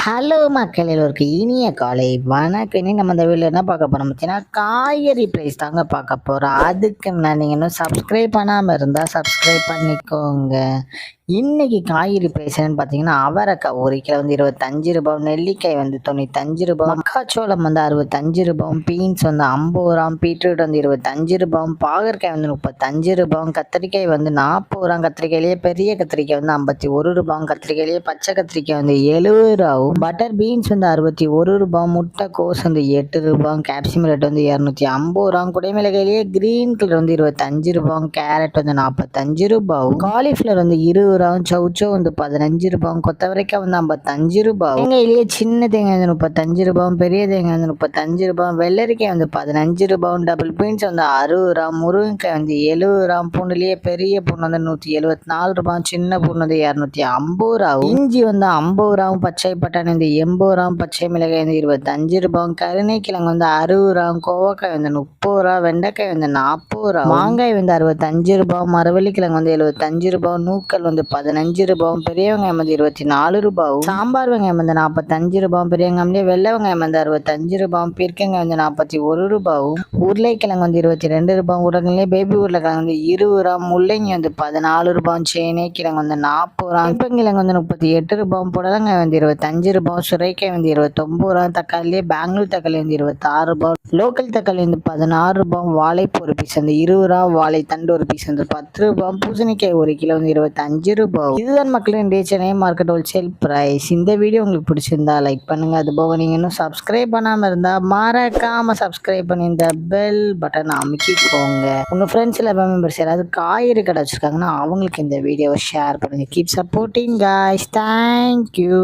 Hello மக்கள் எல்லோருக்கு இனிய காலை வணக்கம். இனி நம்ம இந்த வீடியோவில் என்ன பார்க்க போகிறோம் பார்த்தீங்கன்னா, காய்கறி ப்ரைஸ் தாங்க பார்க்க போகிறோம். அதுக்கு நீங்கள் இன்னும் சப்ஸ்கிரைப் பண்ணாமல் இருந்தால் சப்ஸ்கிரைப் பண்ணிக்கோங்க. இன்னைக்கு காய்கறி ப்ரைஸ் என்னன்னு பார்த்தீங்கன்னா, அவரைக்காய் ஒரு கிலோ வந்து 25 ரூபாய், நெல்லிக்காய் வந்து 95 ரூபாய், மக்காச்சோளம் வந்து 65 ரூபாய், பீன்ஸ் வந்து 50 ரூபாய், பீட்ரூட் வந்து 25 ரூபாய், பாகற்காய் வந்து 35 ரூபாய், கத்திரிக்காய் வந்து 40 ரூபாய், கத்திரிக்காயிலேயே பெரிய கத்திரிக்காய் வந்து 51 ரூபாய், கத்திரிக்காயிலேயே பச்சை கத்திரிக்காய் வந்து 70 ரூபாய், பட்டர் பீன்ஸ் வந்து 61 ரூபாய், முட்டைக்கோஸ் வந்து 8 ரூபாய், கேப்சிகம் ரேட் வந்து 250 ரூபாய், குடைமிளகாயிலேயே கிரீன் கலர் வந்து 25 ரூபாய், கேரட் வந்து 45 ரூபாய், காலிஃப்ளவர் வந்து 20 ரூபாய், சௌச்சோ வந்து 15 ரூபாய், கொத்தவரைக்காய் வந்து 55 ரூபாய், தேங்காயிலேயே சின்ன தேங்காய் வந்து 35 ரூபாய், பெரிய தேங்காய் வந்து 35 ரூபாய், வெள்ளரிக்காய் வந்து 15 ரூபாய், டபுள் பீன்ஸ் வந்து 60 ரூபாய், முருங்கைக்காய் வந்து 70 ரூபாய், பூண்டுலேயே பெரிய பூண்டு வந்து 174 ரூபாய், சின்ன பூண்டு வந்து 250 ரூபாய், இஞ்சி வந்து 50 ரூபாய், பச்சை பட்டாணி வந்து 80 ரூபாய், பச்சை மிளகாய் வந்து 25 ரூபாய், கருணைக்கிழங்கு வந்து 60 ரூபாய், கோவக்காய் வந்து 30 ரூபாய், வெண்டைக்காய் வந்து 40 ரூபாய், மாங்காய் வந்து 65 ரூபாய், மரவள்ளிக்கிழங்கு வந்து 75 ரூபாய், நூக்கல் வந்து 15 ரூபாய், பெரிய வெங்காயம் வந்து 24 ரூபாய், சாம்பார் வெங்காயம் வந்து 45 ரூபாய், பெரிய வெங்காயம்லேயே வெள்ளை வெங்காயம் வந்து 65 ரூபாய், பீர்க்கங்காய் வந்து 41 ரூபாய், உருளைக்கிழங்கு வந்து 22 ரூபாய், உருளைக்கிழங்குலேயே பேபி உருளைக்கிழங்கு வந்து 20 ரூபாய், முள்ளங்கி வந்து 14 ரூபாய், சேனை கிழங்கு வந்து 40 ரூபாய், வேப்பங்கிழங்கு வந்து 38 ரூபாய், புடலங்காய் வந்து 25 ரூபாய், சுரைக்காய் வந்து 29 ரூபாய், தக்காளியே பெங்களூர் தக்காளி வந்து 26 ரூபாய், லோக்கல் தக்காளி வந்து 16 ரூபாய், வாழைப்பூ ஒரு பீஸ் வந்து 20 ரூபாய், வாழைத்தண்டு ஒரு பீஸ் வந்து 10 ரூபாய், பூசணிக்காய் ஒரு கிலோ வந்து 25 ரூபாய். இதுதான் மக்களின் சென்னை மார்க்கெட் ஹோல்சேல் பிரைஸ். இந்த வீடியோ உங்களுக்கு பிடிச்சிருந்தா லைக் பண்ணுங்க. அது போக நீங்க இன்னும் சப்ஸ்கிரைப் பண்ணாம இருந்தா மறக்காம சப்ஸ்கிரைப் பண்ணி இந்த பெல் பட்டன் அமுக்கிக்கோங்க. உங்க ஃப்ரெண்ட்ஸ் இல்லை மெம்பர்ஸ் யாராவது காய்கறி கடை வச்சிருக்காங்கன்னா அவங்களுக்கு இந்த வீடியோவை ஷேர் பண்ணுங்க. Keep supporting guys. தேங்க்யூ.